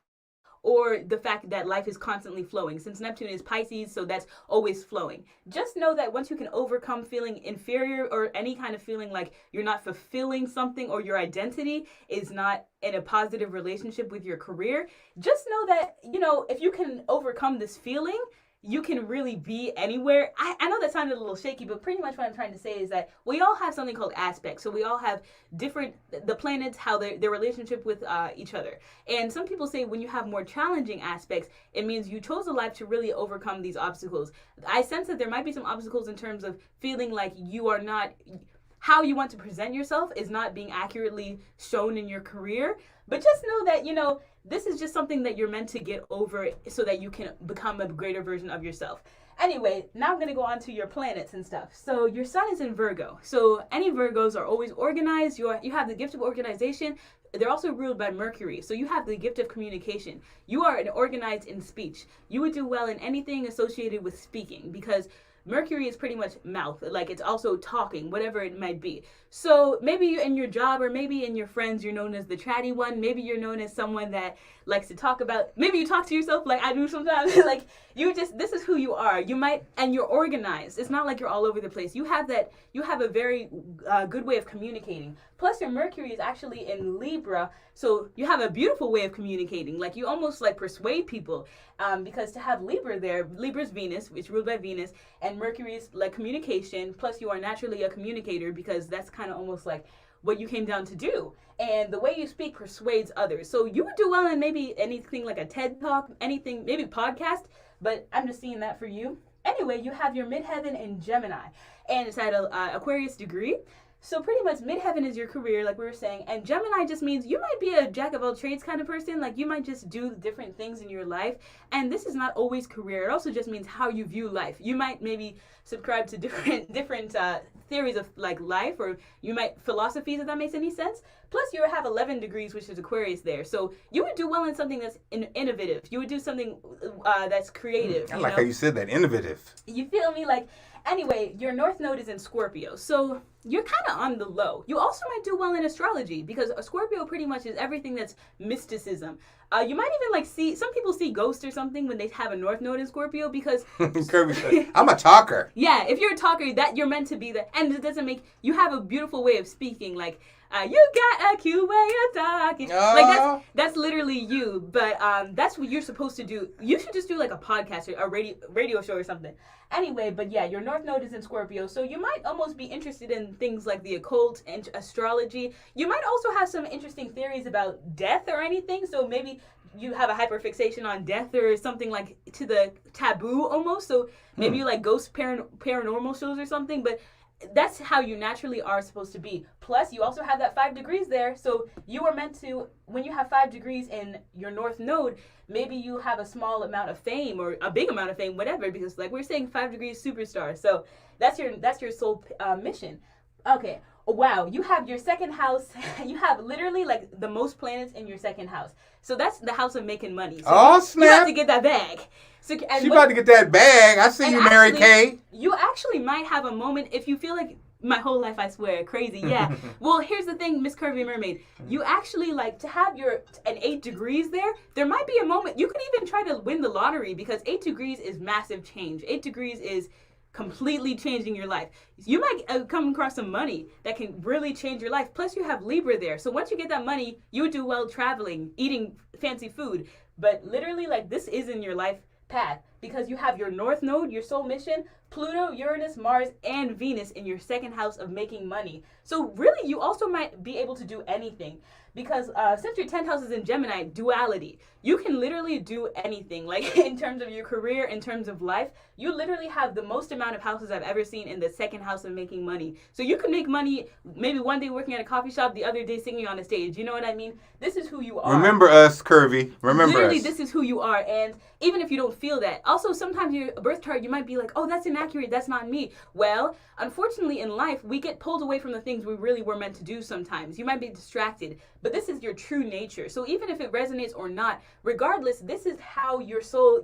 or the fact that life is constantly flowing. Since Neptune is Pisces, so that's always flowing. Just know that once you can overcome feeling inferior or any kind of feeling like you're not fulfilling something or your identity is not in a positive relationship with your career, just know that, if you can overcome this feeling, you can really be anywhere. I know that sounded a little shaky, but pretty much what I'm trying to say is that we all have something called aspects. So we all have the planets, how their relationship with each other. And some people say when you have more challenging aspects, it means you chose a life to really overcome these obstacles. I sense that there might be some obstacles in terms of feeling like you are not, how you want to present yourself is not being accurately shown in your career. But just know that, this is just something that you're meant to get over so that you can become a greater version of yourself. Anyway, now I'm going to go on to your planets and stuff. So your sun is in Virgo. So any Virgos are always organized. You have the gift of organization. They're also ruled by Mercury. So you have the gift of communication. You are organized in speech. You would do well in anything associated with speaking because Mercury is pretty much mouth, like it's also talking, whatever it might be. So maybe in your job or maybe in your friends, you're known as the chatty one. Maybe you're known as someone that likes to talk about, maybe you talk to yourself like I do sometimes. Like this is who you are. And you're organized. It's not like you're all over the place. You have a very good way of communicating. Plus your Mercury is actually in Libra. So you have a beautiful way of communicating. Like you almost like persuade people because to have Libra there, Libra's Venus, which is ruled by Venus, and Mercury is like communication. Plus you are naturally a communicator because that's kind of almost like what you came down to do. And the way you speak persuades others. So you would do well in maybe anything like a TED Talk, anything, maybe podcast, but I'm just seeing that for you. Anyway, you have your midheaven in Gemini, and it's at a Aquarius degree. So pretty much midheaven is your career, like we were saying, and Gemini just means you might be a jack of all trades kind of person. Like you might just do different things in your life, and this is not always career. It also just means how you view life. You might maybe subscribe to different theories of like life, or you might philosophies, if that makes any sense. Plus you have 11 degrees, which is Aquarius there. So you would do well in something that's innovative. You would do something that's creative. I like how you said that, innovative. You feel me? Like, anyway, your North Node is in Scorpio. So you're kind of on the low. You also might do well in astrology because a Scorpio pretty much is everything that's mysticism. You might even like some people see ghosts or something when they have a North Node in Scorpio because Kirby said, I'm a talker. Yeah, if you're a talker, that you're meant to be that, and it doesn't make you have a beautiful way of speaking. Like You got a cute way of talking. Like that's literally you. But that's what you're supposed to do. You should just do like a podcast or a radio show or something. Anyway, but yeah, your North Node is in Scorpio, so you might almost be interested in things like the occult and astrology. You might also have some interesting theories about death or anything, so maybe you have a hyperfixation on death or something like to the taboo almost, so maybe you like ghost paranormal shows or something, but that's how you naturally are supposed to be. Plus, you also have that 5 degrees there, so you are meant to, when you have 5 degrees in your North Node, maybe you have a small amount of fame or a big amount of fame, whatever, because like we're saying 5 degrees superstar, so that's your soul mission. Okay. Wow, you have your second house. You have literally like the most planets in your second house. So that's the house of making money. So snap! You have to get that bag. So she about to get that bag. I see you, Mary Kay. You actually might have a moment if you feel like my whole life, I swear, crazy. Yeah. Well, here's the thing, Miss Curvy Mermaid. You actually like to have an 8 degrees there. There might be a moment you could even try to win the lottery because 8 degrees is massive change. 8 degrees is completely changing your life. You might come across some money that can really change your life. Plus you have Libra there. So once you get that money, you would do well traveling, eating fancy food. But literally like this is in your life path because you have your North Node, your soul mission, Pluto, Uranus, Mars, and Venus in your second house of making money. So really you also might be able to do anything because since your 10th house is in Gemini, duality, you can literally do anything. Like in terms of your career, in terms of life, you literally have the most amount of houses I've ever seen in the second house of making money. So you can make money maybe one day working at a coffee shop, the other day singing on a stage. You know what I mean? This is who you are. Remember us, Curvy. Remember literally, us. This is who you are. And even if you don't feel that, also sometimes your birth chart, you might be like, oh, that's inaccurate. That's not me. Well, unfortunately in life, we get pulled away from the things we really were meant to do sometimes. You might be distracted, but this is your true nature. So even if it resonates or not, regardless, this is how your soul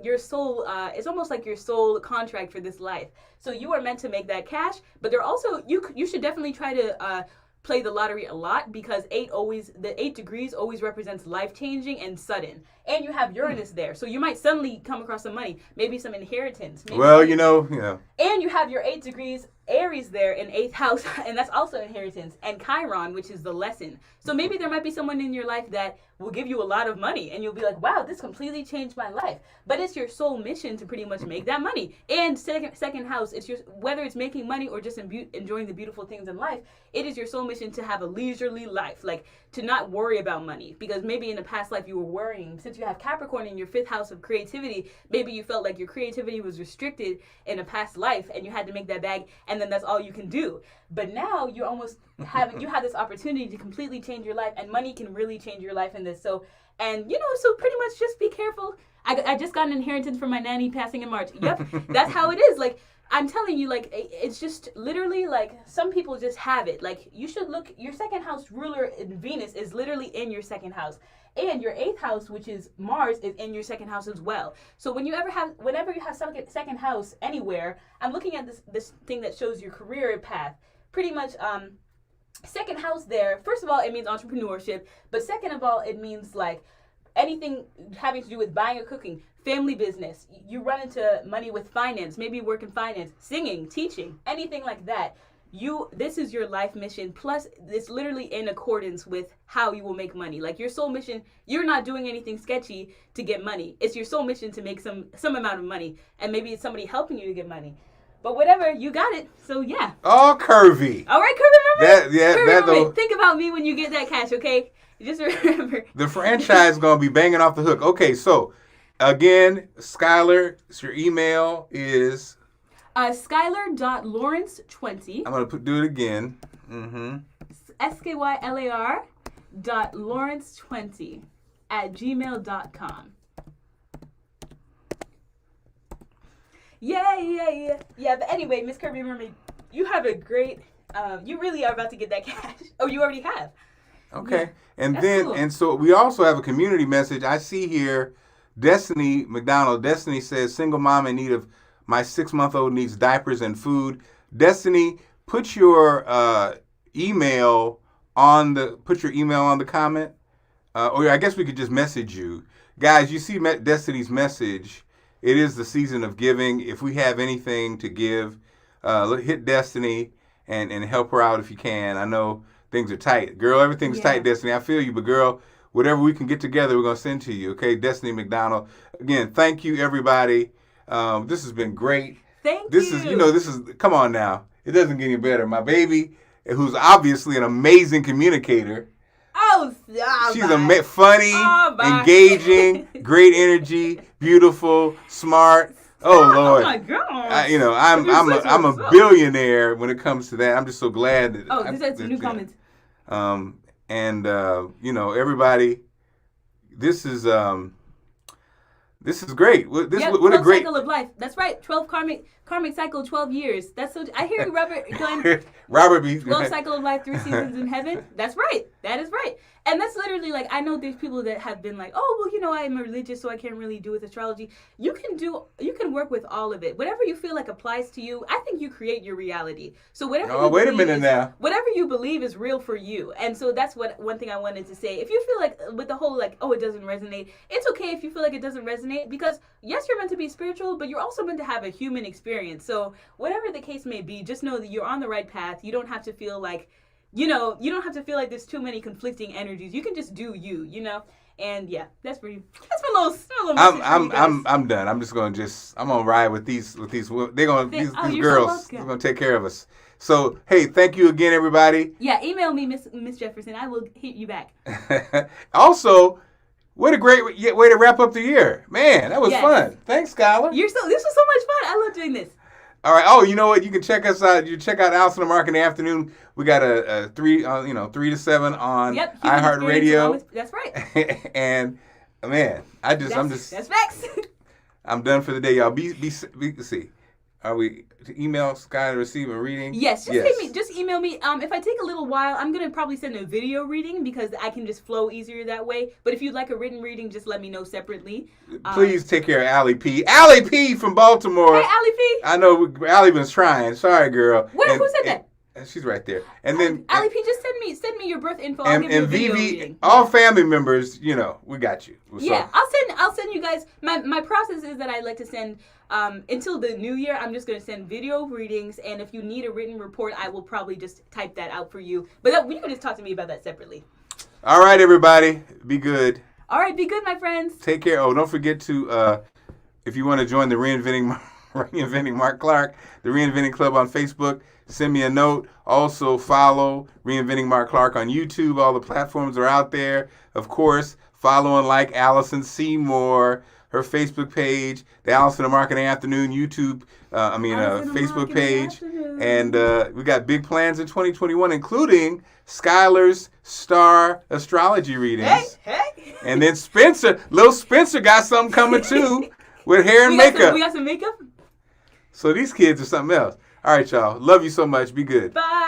is almost like your soul contract for this life. So you are meant to make that cash, but there also, you should definitely try to play the lottery a lot because the 8 degrees always represents life-changing and sudden. And you have Uranus there. So you might suddenly come across some money, maybe some inheritance. Maybe And you have your 8 degrees Aries there in 8th house, and that's also inheritance. And Chiron, which is the lesson. So maybe there might be someone in your life that will give you a lot of money, and you'll be like, wow, this completely changed my life. But it's your soul mission to pretty much make that money. And second house, it's whether it's making money or just enjoying the beautiful things in life, it is your soul mission to have a leisurely life, like to not worry about money. Because maybe in a past life you were worrying. Since you have Capricorn in your 5th house of creativity, maybe you felt like your creativity was restricted in a past life and you had to make that bag and then that's all you can do. But now you have this opportunity to completely change your life, and money can really change your life in this. So pretty much just be careful. I just got an inheritance from my nanny passing in March. Yep, that's how it is. Like, I'm telling you, like, it's just literally like some people just have it. Like, you should look, your second house ruler in Venus is literally in your second house. And your 8th house, which is Mars, is in your second house as well. So whenever you have second house anywhere, I'm looking at this thing that shows your career path. Pretty much, second house there, first of all, it means entrepreneurship. But second of all, it means like anything having to do with buying or cooking, family business. You run into money with finance. Maybe you work in finance, singing, teaching, anything like that. This is your life mission, plus it's literally in accordance with how you will make money. Like your soul mission, you're not doing anything sketchy to get money. It's your soul mission to make some amount of money, and maybe it's somebody helping you to get money. But whatever, you got it. So yeah. Oh, Curvy. All right, Curvy, remember? Curvy, think about me when you get that cash, okay? Just remember. The franchise is gonna be banging off the hook. Okay, so again, Skylar, your email is Skylar.Lawrence20. I'm gonna do it again. SKYLAR.Lawrence20@gmail.com. Yeah. But anyway, Miss Curvy Mermaid, you have a great. You really are about to get that cash. Oh, you already have. Okay, yeah, cool. And so we also have a community message. I see here, Destiny McDonald. Destiny says, single mom in need of my 6-month-old needs diapers and food. Destiny, put your email on the comment, or I guess we could just message you, guys. You see Destiny's message. It is the season of giving. If we have anything to give, hit Destiny and help her out if you can. I know things are tight. Girl, everything's tight, Destiny. I feel you, but girl, whatever we can get together, we're going to send to you, okay? Destiny McDonald. Again, thank you, everybody. This has been great. This is, come on now. It doesn't get any better. My baby, who's obviously an amazing communicator. Oh, she's funny, engaging, great energy, beautiful, smart. Oh Lord! Oh my God! I'm a billionaire when it comes to that. I'm just so glad that. Oh, this has some new comments. Everybody, this is great. What a great cycle of life. That's right. 12 karmic cycle, 12 years. That's so. I hear you, Robert B. 12 cycle of life, 3 seasons in heaven. That's right. That is right. And that's literally like, I know there's people that have been like, oh, well, I'm religious, so I can't really do with astrology. You can work with all of it. Whatever you feel like applies to you, I think you create your reality. So whatever whatever you believe is real for you. And so that's one thing I wanted to say. If you feel like with the whole like, oh, it doesn't resonate, it's okay if you feel like it doesn't resonate, because yes, you're meant to be spiritual, but you're also meant to have a human experience. So whatever the case may be, just know that you're on the right path. You don't have to feel like, you don't have to feel like there's too many conflicting energies. You can just do you, And yeah, that's my little I'm done. I'm just gonna I'm gonna ride with these these girls. They're gonna take care of us. So hey, thank you again, everybody. Yeah, email me, Miss Jefferson. I will hit you back. Also, what a great way to wrap up the year, man. That was fun. Thanks, Skylar. This was so much fun. I love doing this. All right. Oh, you know what? You can check us out. You check out Allison and Mark in the afternoon. We got a 3 to 7 on iHeartRadio. That's right. And man, that's facts. I'm done for the day, y'all. See. Are we to email Sky to receive a reading? Yes. Just email me. If I take a little while, I'm gonna probably send a video reading because I can just flow easier that way. But if you'd like a written reading, just let me know separately. Please take care of Allie P. Allie P. from Baltimore. Hey, Allie P. I know Allie been trying. Sorry, girl. Who said that? She's right there. And then Allie P, just send me your birth info. I'll give you a video reading. All family members, we got you. Yeah, I'll send you guys. My process is that I like to send until the new year. I'm just gonna send video readings, and if you need a written report, I will probably just type that out for you. But you can just talk to me about that separately. All right, everybody, be good. All right, be good, my friends. Take care. Oh, don't forget to if you want to join the Reinventing Marc Clarke, the Reinventing Club on Facebook. Send me a note. Also follow Reinventing Marc Clarke on YouTube. All the platforms are out there. Of course, follow and like Allison Seymour, her Facebook page, the Allison and Mark in the Afternoon YouTube, Facebook page. And we got big plans in 2021, including Skylar's Star Astrology readings. Hey. And then little Spencer got something coming too with hair and makeup. We got some makeup? So these kids are something else. All right, y'all. Love you so much. Be good. Bye.